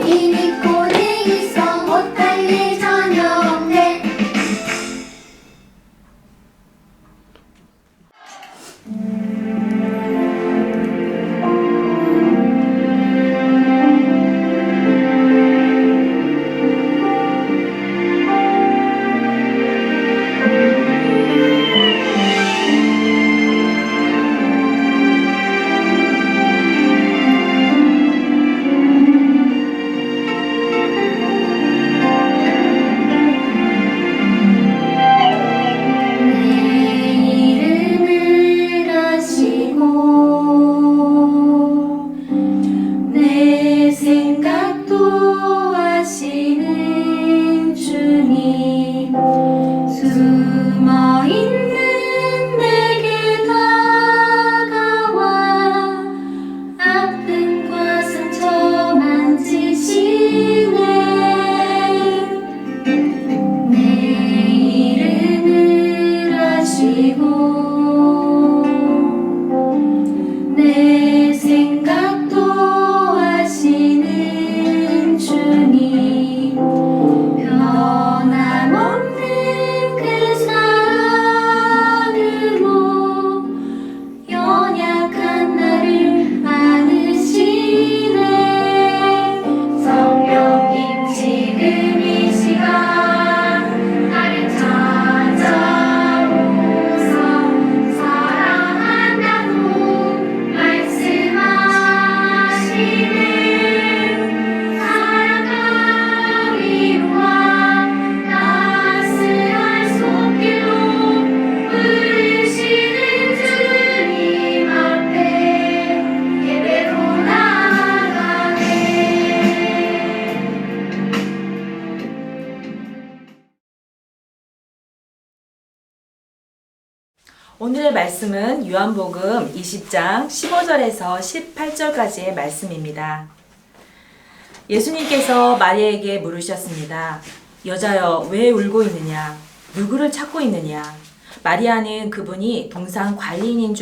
이 믿고 내 있어 못할 일 전혀 없네. 오늘의 말씀은 요한복음 20장 15절에서 18절까지의 말씀입니다. 예수님께서 마리아에게 물으셨습니다. 여자여, 왜 울고 있느냐? 누구를 찾고 있느냐? 마리아는 그분이 동상 관리인인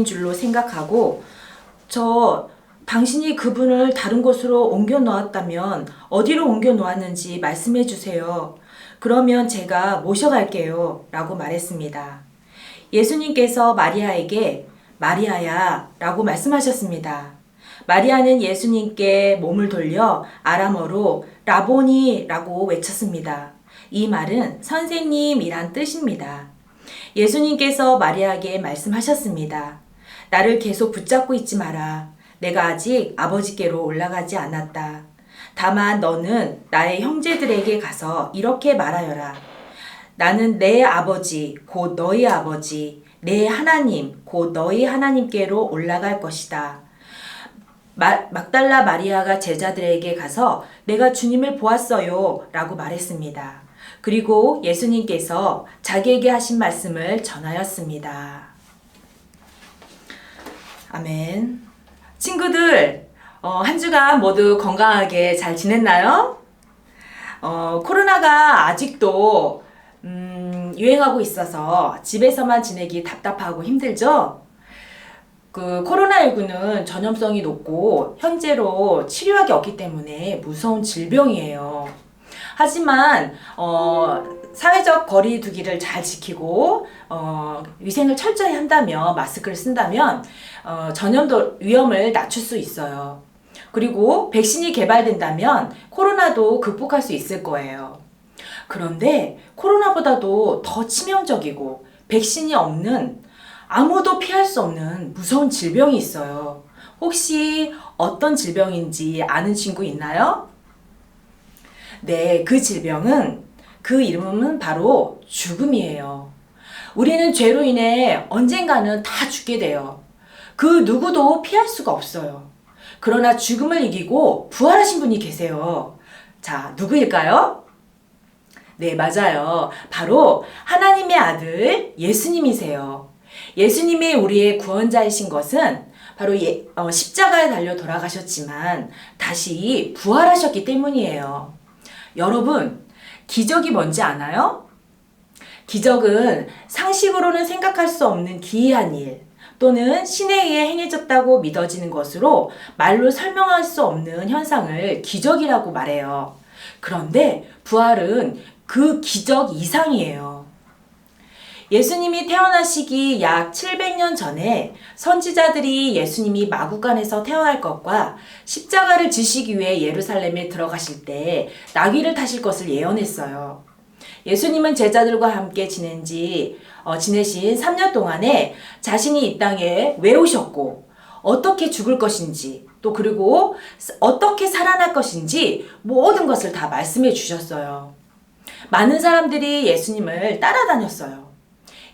줄로 생각하고 당신이 그분을 다른 곳으로 옮겨 놓았다면 어디로 옮겨 놓았는지 말씀해 주세요. 그러면 제가 모셔갈게요. 라고 말했습니다. 예수님께서 마리아에게 마리아야 라고 말씀하셨습니다. 마리아는 예수님께 몸을 돌려 아람어로 라보니 라고 외쳤습니다. 이 말은 선생님이란 뜻입니다. 예수님께서 마리아에게 말씀하셨습니다. 나를 계속 붙잡고 있지 마라. 내가 아직 아버지께로 올라가지 않았다. 다만 너는 나의 형제들에게 가서 이렇게 말하여라. 나는 내 아버지 곧 너희 아버지, 내 하나님 곧 너희 하나님께로 올라갈 것이다. 막달라 마리아가 제자들에게 가서 내가 주님을 보았어요 라고 말했습니다. 그리고 예수님께서 자기에게 하신 말씀을 전하였습니다. 아멘. 친구들, 한 주간 모두 건강하게 잘 지냈나요? 코로나가 아직도 유행하고 있어서 집에서만 지내기 답답하고 힘들죠? 코로나19는 전염성이 높고 현재로 치료약이 없기 때문에 무서운 질병이에요. 하지만 사회적 거리 두기를 잘 지키고 위생을 철저히 한다면, 마스크를 쓴다면 전염도 위험을 낮출 수 있어요. 그리고 백신이 개발된다면 코로나도 극복할 수 있을 거예요. 그런데 코로나보다도 더 치명적이고 백신이 없는, 아무도 피할 수 없는 무서운 질병이 있어요. 혹시 어떤 질병인지 아는 친구 있나요? 네, 그 이름은 바로 죽음이에요. 우리는 죄로 인해 언젠가는 다 죽게 돼요. 그 누구도 피할 수가 없어요. 그러나 죽음을 이기고 부활하신 분이 계세요. 자, 누구일까요? 네, 맞아요. 바로 하나님의 아들 예수님이세요. 예수님이 우리의 구원자이신 것은 바로 십자가에 달려 돌아가셨지만 다시 부활하셨기 때문이에요. 여러분, 기적이 뭔지 아나요? 기적은 상식으로는 생각할 수 없는 기이한 일, 또는 신에 의해 행해졌다고 믿어지는 것으로 말로 설명할 수 없는 현상을 기적이라고 말해요. 그런데 부활은 그 기적 이상이에요. 예수님이 태어나시기 약 700년 전에 선지자들이 예수님이 마구간에서 태어날 것과 십자가를 지시기 위해 예루살렘에 들어가실 때 나귀를 타실 것을 예언했어요. 예수님은 제자들과 함께 지내신 3년 동안에 자신이 이 땅에 왜 오셨고 어떻게 죽을 것인지 또 그리고 어떻게 살아날 것인지 모든 것을 다 말씀해 주셨어요. 많은 사람들이 예수님을 따라다녔어요.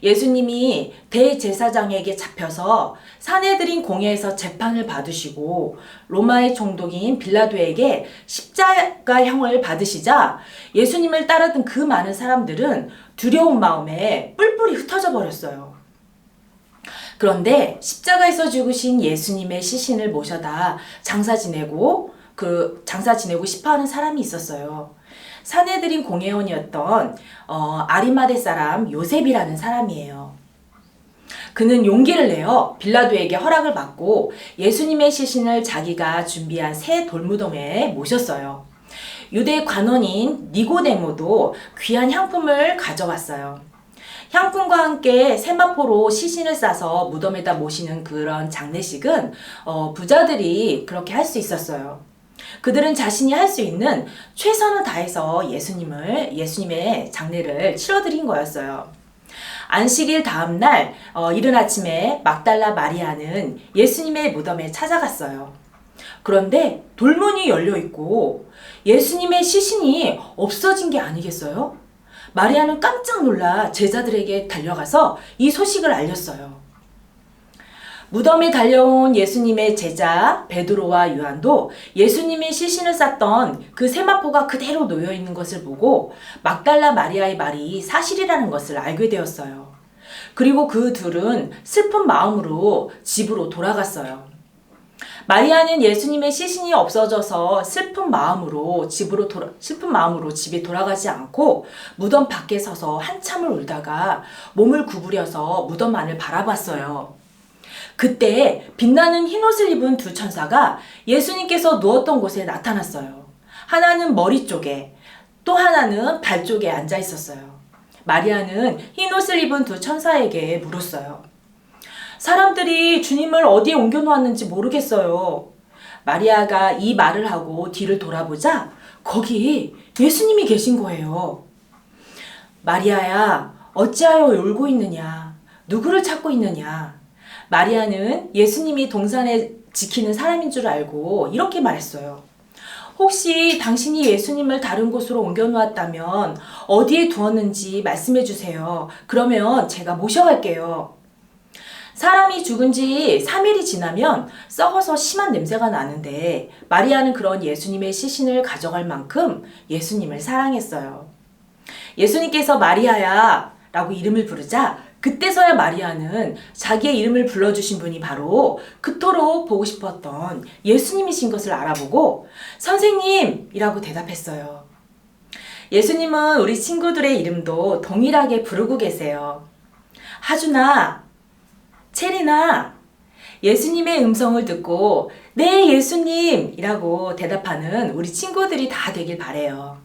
예수님이 대제사장에게 잡혀서 사내들인 공회에서 재판을 받으시고 로마의 총독인 빌라도에게 십자가형을 받으시자 예수님을 따르던 그 많은 사람들은 두려운 마음에 뿔뿔이 흩어져 버렸어요. 그런데 십자가에서 죽으신 예수님의 시신을 모셔다 장사 지내고 싶어하는 사람이 있었어요. 사내들인 공회원이었던 아리마대 사람 요셉이라는 사람이에요. 그는 용기를 내어 빌라도에게 허락을 받고 예수님의 시신을 자기가 준비한 새 돌무덤에 모셨어요. 유대 관원인 니고데모도 귀한 향품을 가져왔어요. 향품과 함께 세마포로 시신을 싸서 무덤에다 모시는 그런 장례식은 부자들이 그렇게 할 수 있었어요. 그들은 자신이 할 수 있는 최선을 다해서 예수님의 장례를 치러드린 거였어요. 안식일 다음 날 이른 아침에 막달라 마리아는 예수님의 무덤에 찾아갔어요. 그런데 돌문이 열려 있고 예수님의 시신이 없어진 게 아니겠어요? 마리아는 깜짝 놀라 제자들에게 달려가서 이 소식을 알렸어요. 무덤에 달려온 예수님의 제자 베드로와 요한도 예수님이 시신을 쌌던 그 세마포가 그대로 놓여 있는 것을 보고 막달라 마리아의 말이 사실이라는 것을 알게 되었어요. 그리고 그 둘은 슬픈 마음으로 집으로 돌아갔어요. 마리아는 예수님의 시신이 없어져서 슬픈 마음으로 집에 돌아가지 않고 무덤 밖에 서서 한참을 울다가 몸을 구부려서 무덤 안을 바라봤어요. 그때 빛나는 흰옷을 입은 두 천사가 예수님께서 누웠던 곳에 나타났어요. 하나는 머리 쪽에 또 하나는 발 쪽에 앉아 있었어요. 마리아는 흰옷을 입은 두 천사에게 물었어요. 사람들이 주님을 어디에 옮겨 놓았는지 모르겠어요. 마리아가 이 말을 하고 뒤를 돌아보자 거기 예수님이 계신 거예요. 마리아야, 어찌하여 울고 있느냐? 누구를 찾고 있느냐? 마리아는 예수님이 동산에 지키는 사람인 줄 알고 이렇게 말했어요. 혹시 당신이 예수님을 다른 곳으로 옮겨 놓았다면 어디에 두었는지 말씀해 주세요. 그러면 제가 모셔갈게요. 사람이 죽은 지 3일이 지나면 썩어서 심한 냄새가 나는데 마리아는 그런 예수님의 시신을 가져갈 만큼 예수님을 사랑했어요. 예수님께서 마리아야 라고 이름을 부르자 그때서야 마리아는 자기의 이름을 불러주신 분이 바로 그토록 보고 싶었던 예수님이신 것을 알아보고 선생님이라고 대답했어요. 예수님은 우리 친구들의 이름도 동일하게 부르고 계세요. 하준아, 체리나, 예수님의 음성을 듣고 네 예수님이라고 대답하는 우리 친구들이 다 되길 바래요.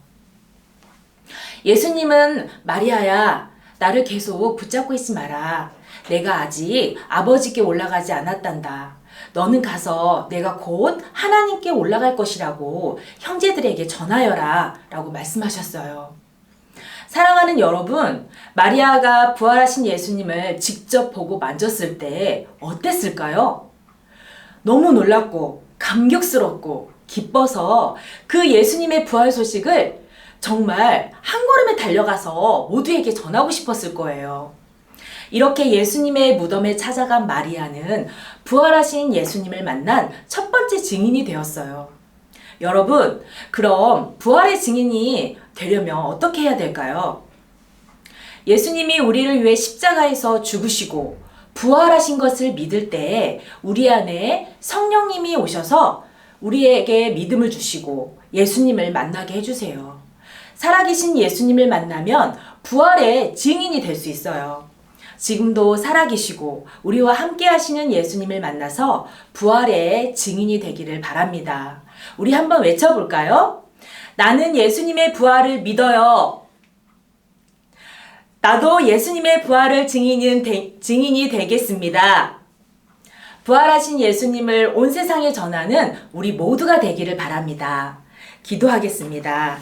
예수님은 마리아야, 나를 계속 붙잡고 있지 마라. 내가 아직 아버지께 올라가지 않았단다. 너는 가서 내가 곧 하나님께 올라갈 것이라고 형제들에게 전하여라 라고 말씀하셨어요. 사랑하는 여러분, 마리아가 부활하신 예수님을 직접 보고 만졌을 때 어땠을까요? 너무 놀랐고 감격스럽고 기뻐서 그 예수님의 부활 소식을 정말 한 걸음에 달려가서 모두에게 전하고 싶었을 거예요. 이렇게 예수님의 무덤에 찾아간 마리아는 부활하신 예수님을 만난 첫 번째 증인이 되었어요. 여러분, 그럼 부활의 증인이 되려면 어떻게 해야 될까요? 예수님이 우리를 위해 십자가에서 죽으시고 부활하신 것을 믿을 때 우리 안에 성령님이 오셔서 우리에게 믿음을 주시고 예수님을 만나게 해주세요. 살아계신 예수님을 만나면 부활의 증인이 될 수 있어요. 지금도 살아계시고 우리와 함께 하시는 예수님을 만나서 부활의 증인이 되기를 바랍니다. 우리 한번 외쳐볼까요? 나는 예수님의 부활을 믿어요. 나도 예수님의 부활을 증인이 되겠습니다. 부활하신 예수님을 온 세상에 전하는 우리 모두가 되기를 바랍니다. 기도하겠습니다.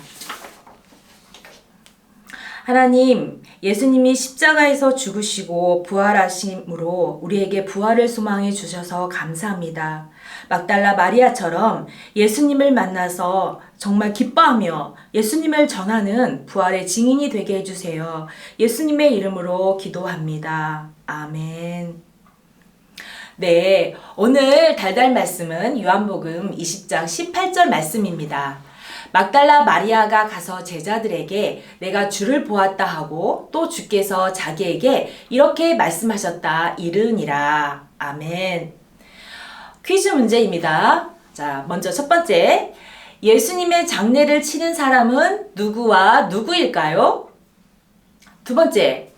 하나님, 예수님이 십자가에서 죽으시고 부활하심으로 우리에게 부활을 소망해 주셔서 감사합니다. 막달라 마리아처럼 예수님을 만나서 정말 기뻐하며 예수님을 전하는 부활의 증인이 되게 해주세요. 예수님의 이름으로 기도합니다. 아멘. 네, 오늘 달달 말씀은 요한복음 20장 18절 말씀입니다. 막달라 마리아가 가서 제자들에게 내가 주를 보았다 하고 또 주께서 자기에게 이렇게 말씀하셨다 이르니라. 아멘. 퀴즈 문제입니다. 자, 먼저 첫 번째. 예수님의 장례를 치른 사람은 누구와 누구일까요? 두 번째.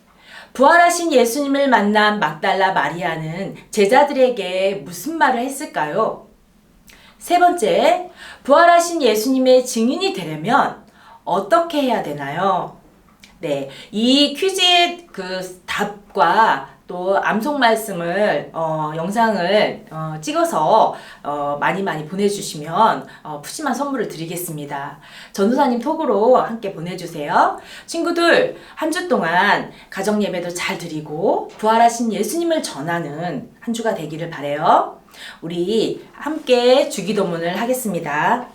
부활하신 예수님을 만난 막달라 마리아는 제자들에게 무슨 말을 했을까요? 세 번째, 부활하신 예수님의 증인이 되려면 어떻게 해야 되나요? 네, 이 퀴즈의 그 답과 또 암송 말씀을 영상을 찍어서 많이 보내주시면 푸짐한 선물을 드리겠습니다. 전도사님 톡으로 함께 보내주세요. 친구들, 한 주 동안 가정 예배도 잘 드리고 부활하신 예수님을 전하는 한 주가 되기를 바라요. 우리 함께 주기도문을 하겠습니다.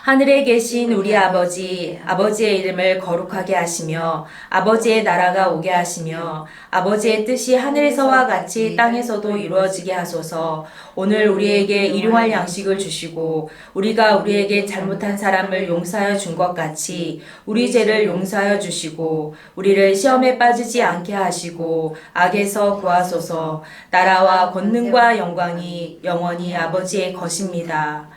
하늘에 계신 우리 아버지, 아버지의 이름을 거룩하게 하시며 아버지의 나라가 오게 하시며 아버지의 뜻이 하늘에서와 같이 땅에서도 이루어지게 하소서. 오늘 우리에게 일용할 양식을 주시고 우리가 우리에게 잘못한 사람을 용서하여 준 것 같이 우리 죄를 용서하여 주시고 우리를 시험에 빠지지 않게 하시고 악에서 구하소서. 나라와 권능과 영광이 영원히 아버지의 것입니다.